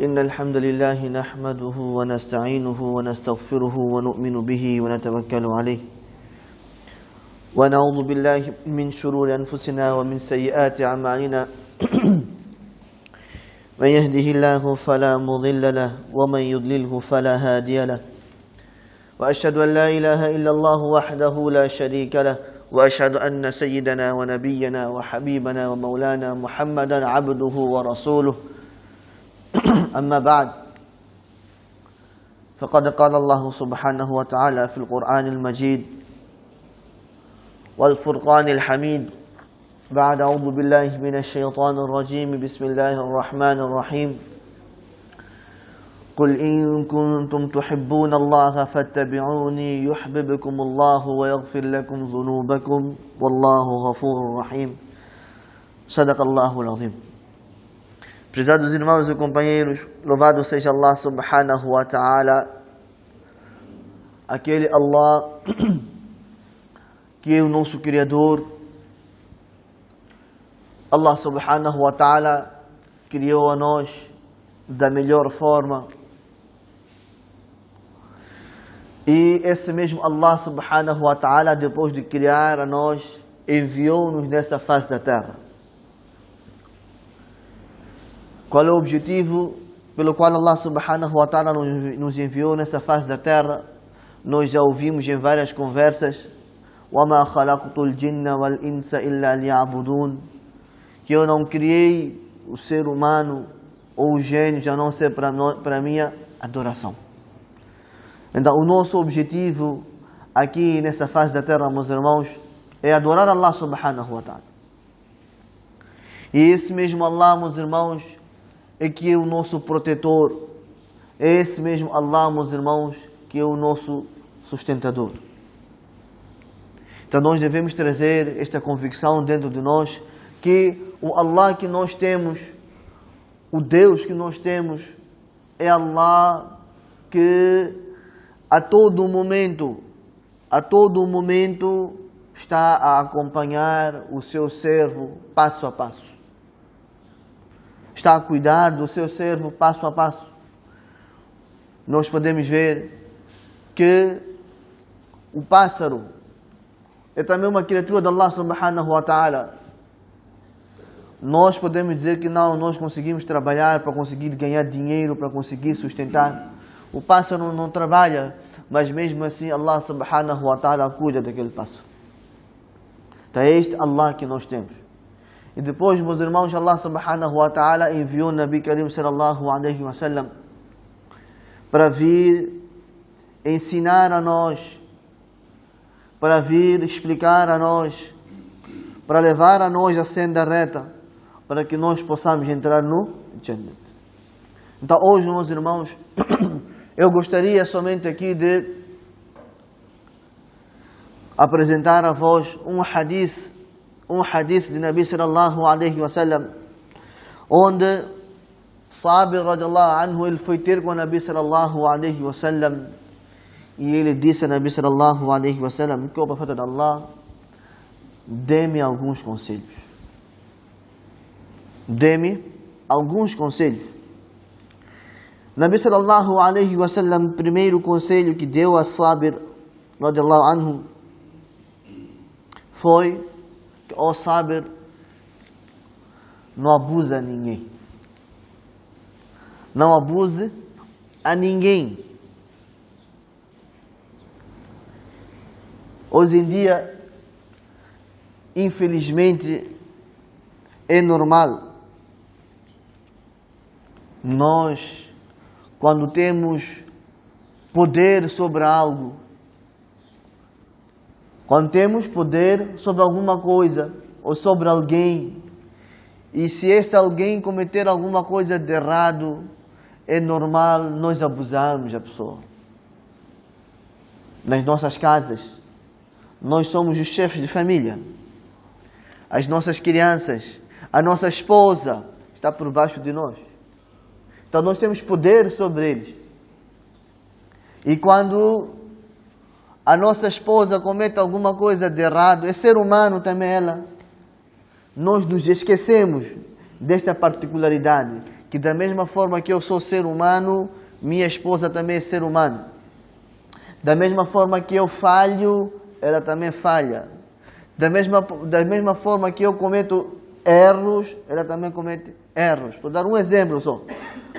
إن الحمد لله نحمده ونستعينه ونستغفره ونؤمن به ونتوكل عليه ونعوذ بالله من شرور أنفسنا ومن سيئات أعمالنا من يهده الله فلا مضل له ومن يضلله فلا هادي له وأشهد أن لا إله إلا الله وحده لا شريك له وأشهد أن سيدنا ونبينا وحبيبنا ومولانا محمدا عبده ورسوله أما بعد فقد قال الله سبحانه وتعالى في القرآن المجيد والفرقان الحميد بعد أعوذ بالله من الشيطان الرجيم بسم الله الرحمن الرحيم قل إن كنتم تحبون الله فاتبعوني يحببكم الله ويغفر لكم ذنوبكم والله غفور رحيم صدق الله العظيم. Prezados irmãos e companheiros, louvado seja Allah subhanahu wa ta'ala, aquele Allah que é o nosso Criador. Allah subhanahu wa ta'ala criou a nós da melhor forma. E esse mesmo Allah subhanahu wa ta'ala, depois de criar a nós, enviou-nos nessa face da terra. Qual é o objetivo pelo qual Allah subhanahu wa ta'ala nos enviou nessa face da terra? Nós já ouvimos em várias conversas: وَمَا خَلَقْتُ الْجِنَّ وَالْإِنسَ إِلَّا لِيَعْبُدُونَ, que eu não criei o ser humano ou o gênio a não ser para minha adoração. Então o nosso objetivo aqui nessa face da terra, meus irmãos, é adorar Allah subhanahu wa ta'ala. E esse mesmo Allah, meus irmãos, é que é o nosso protetor. É esse mesmo Allah, meus irmãos, que é o nosso sustentador. Então nós devemos trazer esta convicção dentro de nós, que o Allah que nós temos, o Deus que nós temos, é Allah que a todo momento está a acompanhar o seu servo passo a passo. Está a cuidar do seu servo passo a passo. Nós podemos ver que o pássaro é também uma criatura de Allah subhanahu wa ta'ala. Nós podemos dizer que nós conseguimos trabalhar para conseguir ganhar dinheiro, para conseguir sustentar. O pássaro não trabalha, mas mesmo assim Allah subhanahu wa ta'ala cuida daquele pássaro. Então é este Allah que nós temos. E depois, meus irmãos, Allah subhanahu wa ta'ala enviou o Nabi Karim sallallahu alaihi wa sallam para vir ensinar a nós, para vir explicar a nós, para levar a nós a senda reta, para que nós possamos entrar no Jannah. Então hoje, meus irmãos, eu gostaria somente aqui de apresentar a vós um hadith de Nabi sallallahu alaihi wa sallam, onde Sabir radiallahu anhu, ele foi ter com o Nabi sallallahu alaihi wa sallam, e ele disse a Nabi sallallahu alaihi wa sallam, que o profeta de Allah, dê-me alguns conselhos. Dê-me alguns conselhos. Nabi sallallahu alaihi wa sallam, primeiro conselho que deu a Sabir radiallahu anhu foi que, ó Sabir, não abuse a ninguém. Não abuse a ninguém. Hoje em dia, infelizmente, é normal nós, quando temos poder sobre algo, quando temos poder sobre alguma coisa ou sobre alguém, e se esse alguém cometer alguma coisa de errado, é normal nós abusarmos da pessoa. Nas nossas casas, nós somos os chefes de família. As nossas crianças, a nossa esposa está por baixo de nós. Então nós temos poder sobre eles. E quando a nossa esposa comete alguma coisa de errado, é ser humano também ela, nós nos esquecemos desta particularidade, que da mesma forma que eu sou ser humano, minha esposa também é ser humano. Da mesma forma que eu falho, ela também falha. Da mesma forma que eu cometo erros, ela também comete erros. Vou dar um exemplo só,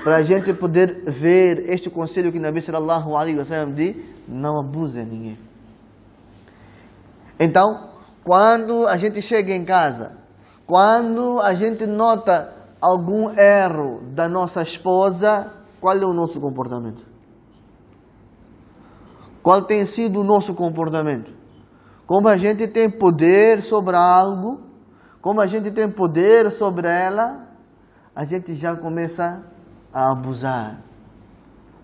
para a gente poder ver este conselho que Nabi sallallahu alaihi wasallam diz: não abuse ninguém. Então, quando a gente chega em casa, quando a gente nota algum erro da nossa esposa, qual é o nosso comportamento? Qual tem sido o nosso comportamento? Como a gente tem poder sobre algo, como a gente tem poder sobre ela, a gente já começa a abusar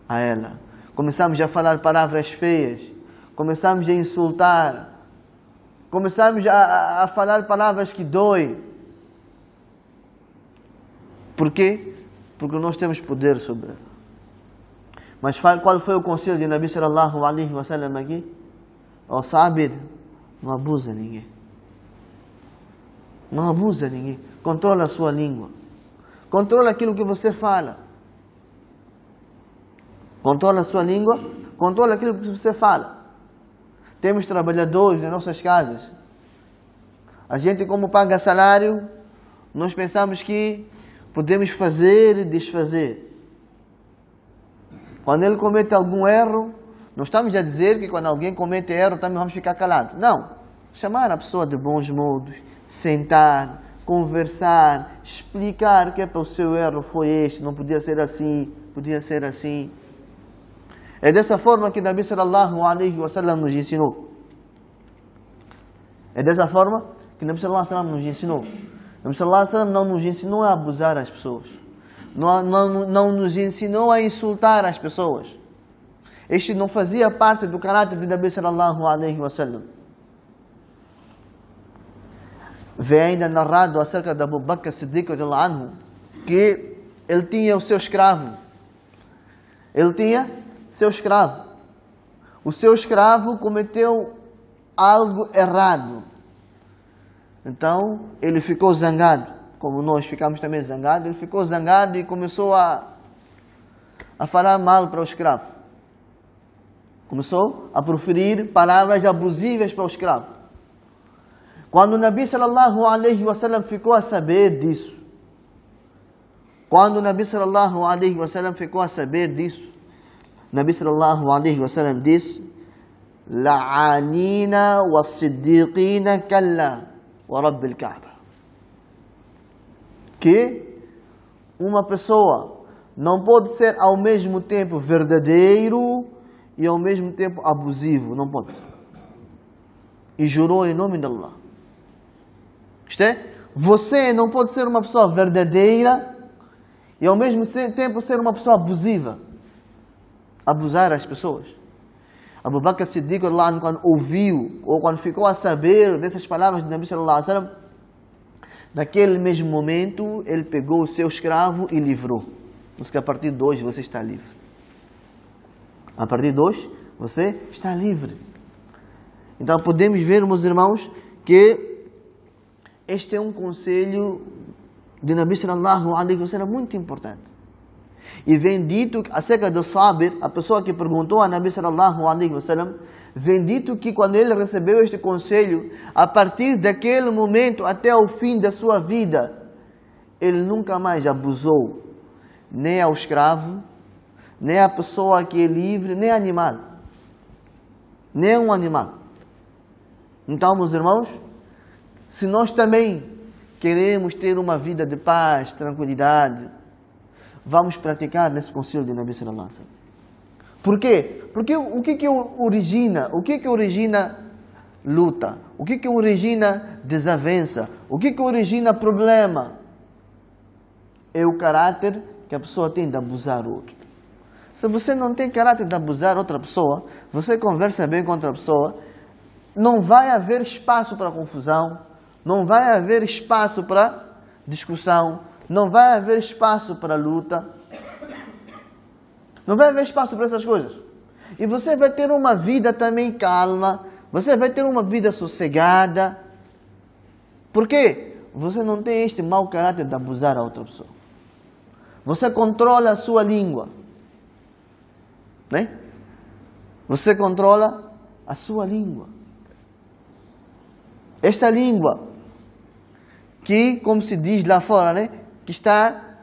a ela. Começamos a falar palavras feias, começamos a insultar, começamos a falar palavras que doem. Por quê? Porque nós temos poder sobre ela. Mas qual foi o conselho de Nabi sallallahu alaihi wasallam aqui? Ó Sabir, não abusa ninguém. Não abusa ninguém. Controla a sua língua. Controla aquilo que você fala. Controla a sua língua. Controla aquilo que você fala. Temos trabalhadores nas nossas casas. A gente, como paga salário, nós pensamos que podemos fazer e desfazer. Quando ele comete algum erro, não estamos a dizer que quando alguém comete erro também vamos ficar calados. Não. Chamar a pessoa de bons modos, sentar, conversar, explicar que o seu erro foi este, não podia ser assim, podia ser assim. É dessa forma que Nabi sallallahu alaihi wasallam nos ensinou. É dessa forma que Nabi sallallahu alaihi wasallam nos ensinou. Nabi sallallahu alaihi wasallam não nos ensinou a abusar as pessoas. Não nos ensinou a insultar as pessoas. Este não fazia parte do caráter de Nabi sallallahu alaihi wasallam. Vem ainda narrado acerca de Abu Bakr Siddiq radhiyallahu anhu que ele tinha o seu escravo. Ele tinha seu escravo. O seu escravo cometeu algo errado. Então ele ficou zangado. Como nós ficamos também zangados, ele ficou zangado e começou a falar mal para o escravo. Começou a proferir palavras abusivas para o escravo. Quando o Nabi sallallahu alaihi wasallam ficou a saber disso, Nabi sallallahu alaihi wasallam disse: La'anina was-siddiqina kalla wa rabbil Ka'ba. Que uma pessoa não pode ser ao mesmo tempo verdadeiro e ao mesmo tempo abusivo. Não pode. E jurou em nome de Allah. Isto é, você não pode ser uma pessoa verdadeira e ao mesmo tempo ser uma pessoa abusiva. Abusar as pessoas. Abu Bakr Siddiq, quando ouviu ou quando ficou a saber dessas palavras de Nabi sallallahu alaihi wasallam, naquele mesmo momento, ele pegou o seu escravo e livrou. Porque a partir de hoje você está livre. A partir de hoje você está livre. Então podemos ver, meus irmãos, que este é um conselho de Nabi sallallahu alaihi wasallam muito importante. E vem dito acerca do Sabir, a pessoa que perguntou a Nabi sallallahu alaihi wasallam, vem dito que quando ele recebeu este conselho, a partir daquele momento até o fim da sua vida, ele nunca mais abusou nem ao escravo, nem à pessoa que é livre, nem animal. Nem um animal. Então, meus irmãos, se nós também queremos ter uma vida de paz, tranquilidade, vamos praticar nesse conselho de Nabi sallallahu alaihi wasallam. Por quê? Porque o que origina? O que origina luta? O que origina desavença? O que origina problema? É o caráter que a pessoa tem de abusar o outro. Se você não tem caráter de abusar outra pessoa, você conversa bem com outra pessoa, não vai haver espaço para confusão, não vai haver espaço para discussão, não vai haver espaço para luta. Não vai haver espaço para essas coisas. E você vai ter uma vida também calma. Você vai ter uma vida sossegada. Por quê? Você não tem este mau caráter de abusar a outra pessoa. Você controla a sua língua. Né? Você controla a sua língua. Esta língua, que, como se diz lá fora, né? Que está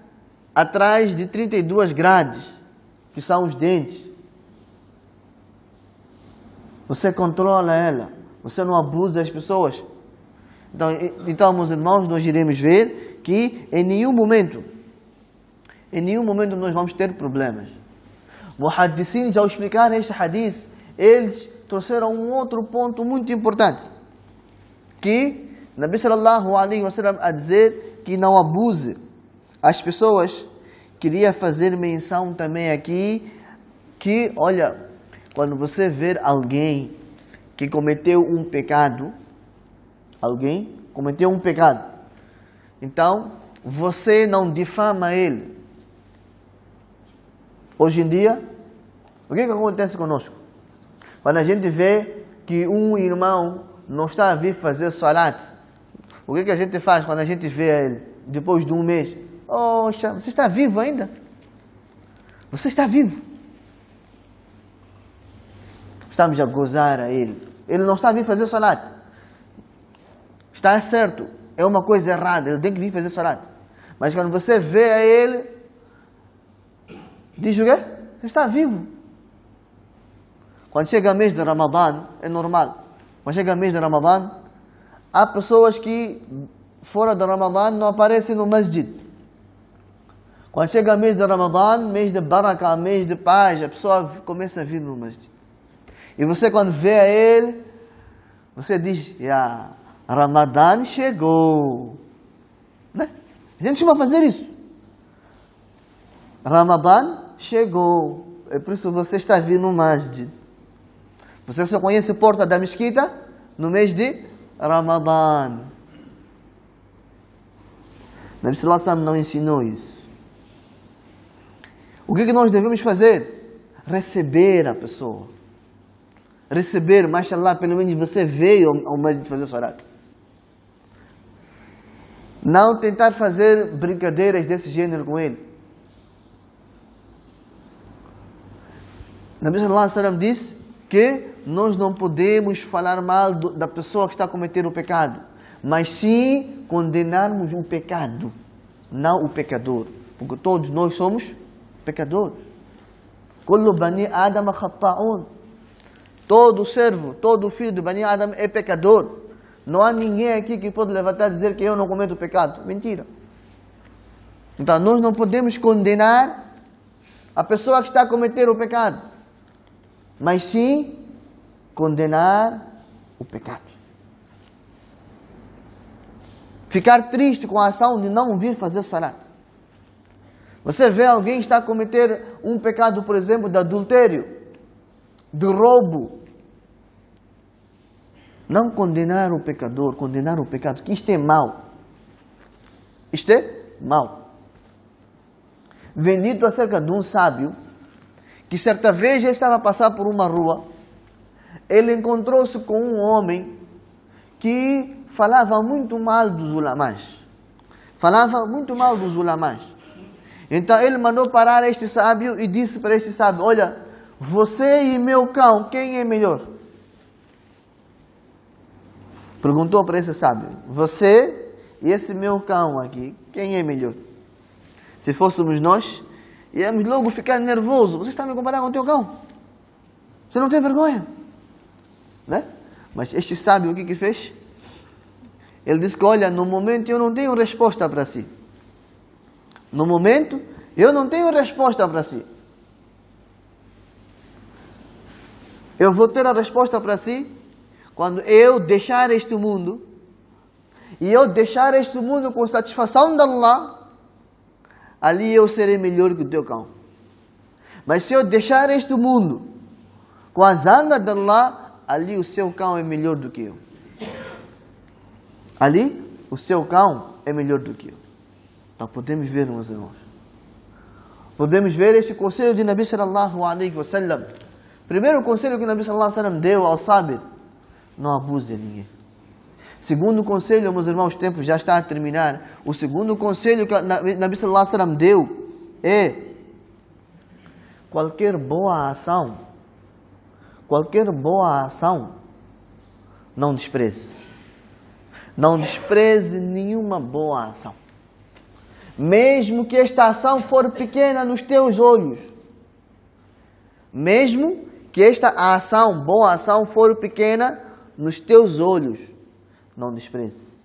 atrás de 32 grades, que são os dentes. Você controla ela. Você não abusa as pessoas. Então, meus irmãos, nós iremos ver que em nenhum momento nós vamos ter problemas. Muhaddisins, ao explicar este hadith, eles trouxeram um outro ponto muito importante. Que Nabi sallallahu alaihi wasallam a dizer que não abuse as pessoas. Queria fazer menção também aqui que, olha, quando você ver alguém que cometeu um pecado, então você não difama ele. Hoje em dia, o que acontece conosco? Quando a gente vê que um irmão não está a vir fazer salat, o que a gente faz quando a gente vê ele depois de um mês? Poxa, você está vivo ainda? Você está vivo. Estamos a gozar a ele. Ele não está a vir fazer salat. Está certo. É uma coisa errada. Ele tem que vir fazer salat. Mas quando você vê a ele, diz o quê? Você está vivo. Quando chega o mês de Ramadã, é normal. Quando chega o mês de Ramadã, há pessoas que fora de Ramadã não aparecem no masjid. Quando chega o mês de Ramadã, mês de Barakah, mês de paz, a pessoa começa a vir no masjid. E você, quando vê a ele, você diz, Ramadã chegou. Né? A gente costuma fazer isso. Ramadã chegou. É por isso que você está vindo no masjid. Você só conhece a porta da mesquita no mês de Ramadã. Nabi sallallahu alaihi wasallam não ensinou isso. O que nós devemos fazer? Receber a pessoa. Receber, mashallah, pelo menos você veio ao masjid fazer salat. Não tentar fazer brincadeiras desse gênero com ele. Nabi sallallahu alaihi wasallam disse que nós não podemos falar mal da pessoa que está a cometer o pecado, mas sim condenarmos o pecado, não o pecador, porque todos nós somos pecadores. Kullu bani Adam khata'un. Todo servo, todo filho de Bani Adam é pecador. Não há ninguém aqui que pode levantar e dizer que eu não cometo pecado. Mentira. Então, nós não podemos condenar a pessoa que está a cometer o pecado, mas sim condenar o pecado. Ficar triste com a ação de não vir fazer salat. Você vê alguém que está a cometer um pecado, por exemplo, de adultério, de roubo. Não condenar o pecador, condenar o pecado, que isto é mau. Isto é mau. Vem dito acerca de um sábio, que certa vez ele estava a passar por uma rua, ele encontrou-se com um homem que falava muito mal dos ulamás. Então ele mandou parar este sábio e disse para este sábio, olha, você e meu cão, quem é melhor? Perguntou para esse sábio, você e esse meu cão aqui, quem é melhor? Se fôssemos nós, íamos logo ficar nervoso. Você está me comparando com o teu cão? Você não tem vergonha? Né? Mas este sábio o que fez? Ele disse que, olha, no momento eu não tenho resposta para si. No momento, eu não tenho resposta para si. Eu vou ter a resposta para si quando eu deixar este mundo, e eu deixar este mundo com satisfação de Allah, ali eu serei melhor que o teu cão. Mas se eu deixar este mundo com a zanga de Allah, ali o seu cão é melhor do que eu. Ali o seu cão é melhor do que eu. Então podemos ver, meus irmãos. Podemos ver este conselho de Nabi sallallahu alaihi wasallam. Primeiro conselho que o Nabi sallallahu alaihi wasallam deu ao sábio: não abuse de ninguém. Segundo conselho, meus irmãos, o tempo já está a terminar. O segundo conselho que o Nabi sallallahu alaihi wasallam deu é qualquer boa ação, não despreze. Não despreze nenhuma boa ação. Mesmo que esta ação for pequena nos teus olhos. Mesmo que esta ação, boa ação, for pequena nos teus olhos. Não despreze.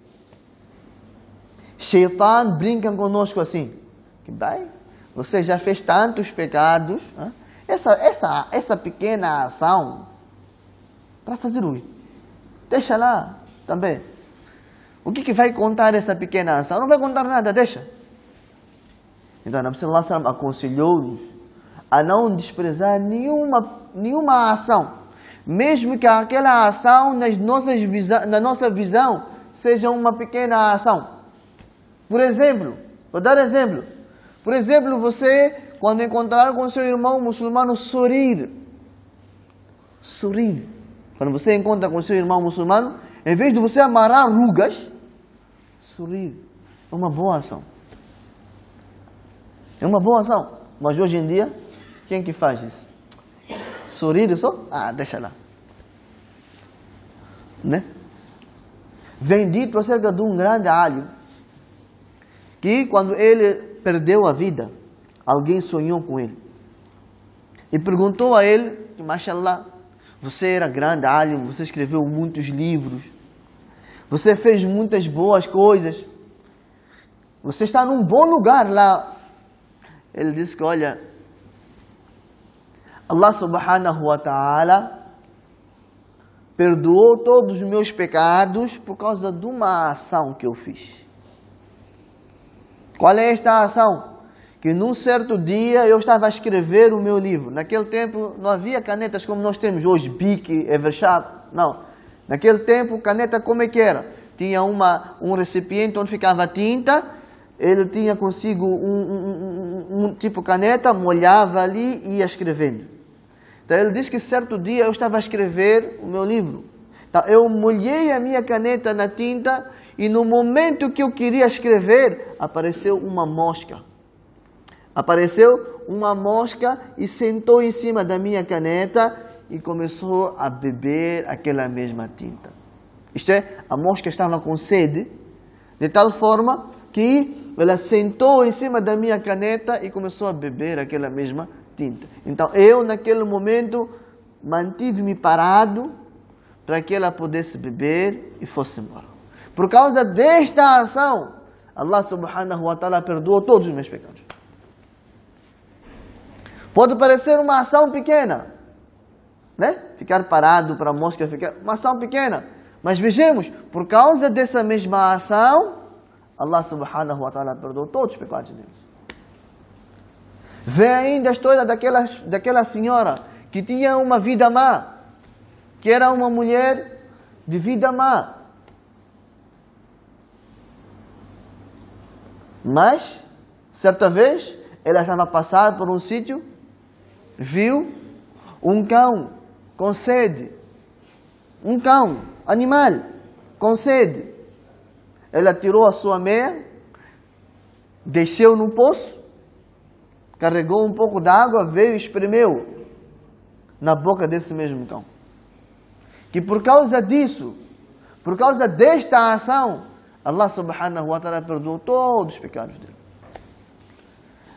Shaitan brinca conosco assim. Que bem, você já fez tantos pecados. Essa pequena ação, para fazer o quê? Deixa lá também. O que vai contar essa pequena ação? Não vai contar nada, deixa. Então, Nabi sallallahu alaihi wasallam aconselhou-nos a não desprezar nenhuma ação. Mesmo que aquela ação, na nossa visão, seja uma pequena ação. Por exemplo, vou dar exemplo. Por exemplo, você, quando encontrar com seu irmão muçulmano, sorrir. Sorrir. Quando você encontra com seu irmão muçulmano, em vez de você amarrar rugas, sorrir. É uma boa ação. É uma boa ação. Mas hoje em dia, quem que faz isso? Sorrir só? Deixa lá. Né? Vem dito acerca de um grande alim, que quando ele perdeu a vida, alguém sonhou com ele. E perguntou a ele, mashallah, você era grande alim, você escreveu muitos livros, você fez muitas boas coisas, você está num bom lugar lá. Ele disse que, olha, Allah subhanahu wa ta'ala perdoou todos os meus pecados por causa de uma ação que eu fiz. Qual é esta ação? Que num certo dia eu estava a escrever o meu livro. Naquele tempo não havia canetas como nós temos hoje, Bic, Eversharp, não. Naquele tempo, caneta como é que era? Tinha um recipiente onde ficava tinta, ele tinha consigo um tipo de caneta, molhava ali e ia escrevendo. Então ele diz que certo dia eu estava a escrever o meu livro. Então eu molhei a minha caneta na tinta e no momento que eu queria escrever, apareceu uma mosca. Apareceu uma mosca e sentou em cima da minha caneta e começou a beber aquela mesma tinta. Isto é, a mosca estava com sede, de tal forma que ela sentou em cima da minha caneta e começou a beber aquela mesma tinta. Então eu, naquele momento, mantive-me parado para que ela pudesse beber e fosse embora. Por causa desta ação, Allah subhanahu wa ta'ala perdoou todos os meus pecados. Pode parecer uma ação pequena, né? Ficar parado para a mosca ficar, uma ação pequena. Mas vejamos, por causa dessa mesma ação, Allah subhanahu wa ta'ala perdoou todos os pecados deles. Vê ainda a história daquela senhora que tinha uma vida má, que era uma mulher de vida má. Mas, certa vez, ela estava passando por um sítio, viu um cão com sede. Um cão, animal, com sede. Ela tirou a sua meia, desceu no poço, carregou um pouco de água, veio e espremeu na boca desse mesmo cão. Que por causa disso, por causa desta ação, Allah subhanahu wa ta'ala perdoou todos os pecados dele.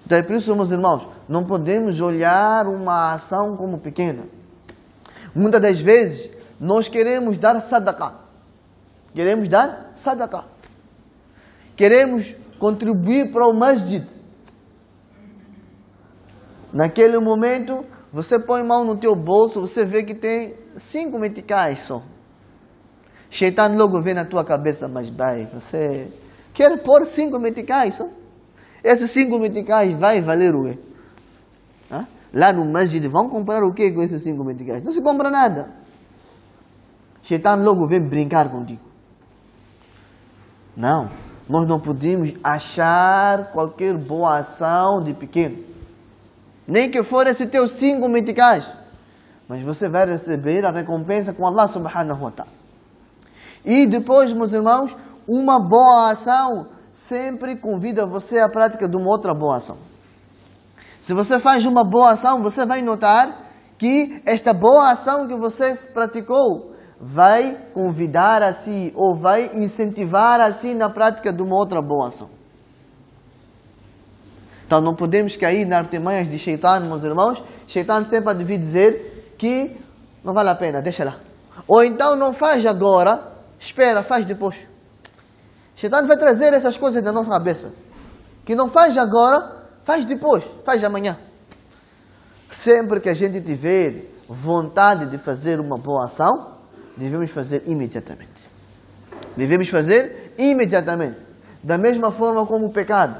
Então é por isso, meus irmãos, não podemos olhar uma ação como pequena. Muitas das vezes, nós queremos dar sadaqah. Queremos dar sadaqah. Queremos contribuir para o masjid. Naquele momento, você põe mão no teu bolso, você vê que tem 5 meticais só. Shaitan logo vem na tua cabeça, mas vai, você quer pôr 5 meticais só? Esses 5 meticais vai valer o quê? Lá no masjid, vão comprar o quê com esses 5 meticais? Não se compra nada. Shaitan logo vem brincar contigo. Não, nós não podemos achar qualquer boa ação de pequeno. Nem que for esse teu 5 meticais. Mas você vai receber a recompensa com Allah subhanahu wa ta'ala. E depois, meus irmãos, uma boa ação sempre convida você à prática de uma outra boa ação. Se você faz uma boa ação, você vai notar que esta boa ação que você praticou vai convidar a si ou vai incentivar a si na prática de uma outra boa ação. Então não podemos cair nas artimanhas de Shaitan, meus irmãos. Shaitan sempre deve dizer que não vale a pena, deixa lá. Ou então não faz agora, espera, faz depois. Shaitan vai trazer essas coisas na nossa cabeça. Que não faz agora, faz depois, faz amanhã. Sempre que a gente tiver vontade de fazer uma boa ação, devemos fazer imediatamente. Devemos fazer imediatamente. Da mesma forma como o pecado.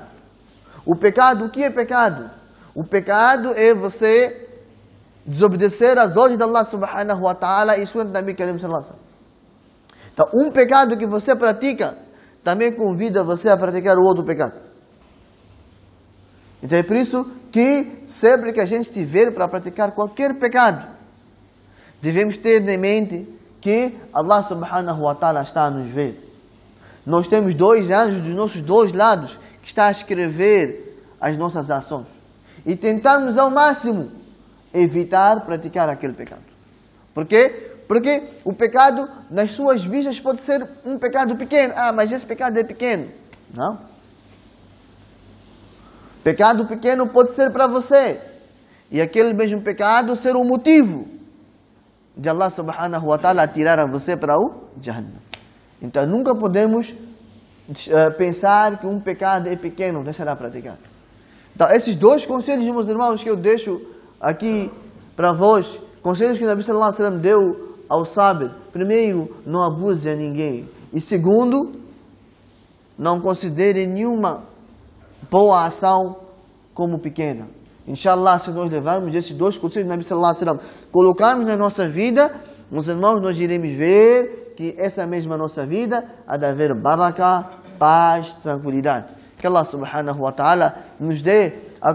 O pecado, o que é pecado? O pecado é você desobedecer às ordens de Allah subhanahu wa ta'ala e sua Nabi Karim sallallahu alaihi wasallam. Então, um pecado que você pratica, também convida você a praticar o outro pecado. Então é por isso que sempre que a gente estiver para praticar qualquer pecado, devemos ter em mente que Allah subhanahu wa ta'ala está a nos ver. Nós temos 2 anjos dos nossos 2 lados que está a escrever as nossas ações. E tentarmos ao máximo evitar praticar aquele pecado. Por quê? Porque o pecado nas suas vistas pode ser um pecado pequeno. Ah, mas esse pecado é pequeno. Não. Pecado pequeno pode ser para você. E aquele mesmo pecado ser o motivo de Allah subhanahu wa ta'ala tirar a você para o Jahannam. Então nunca podemos pensar que um pecado é pequeno, deixa lá praticar. Então esses 2 conselhos, meus irmãos, que eu deixo aqui para vós, conselhos que o Nabi sallallahu alaihi wasallam deu ao sábio. Primeiro, não abuse a ninguém. E segundo, não considere nenhuma boa ação como pequena. Inshallah, se nós levarmos esses 2 conselhos do Nabi sallallahu alaihi wasallam, colocarmos na nossa vida, meus irmãos, nós iremos ver que essa mesma nossa vida há de haver baraka, paz, tranquilidade. Que Allah subhanahu wa ta'ala nos dê a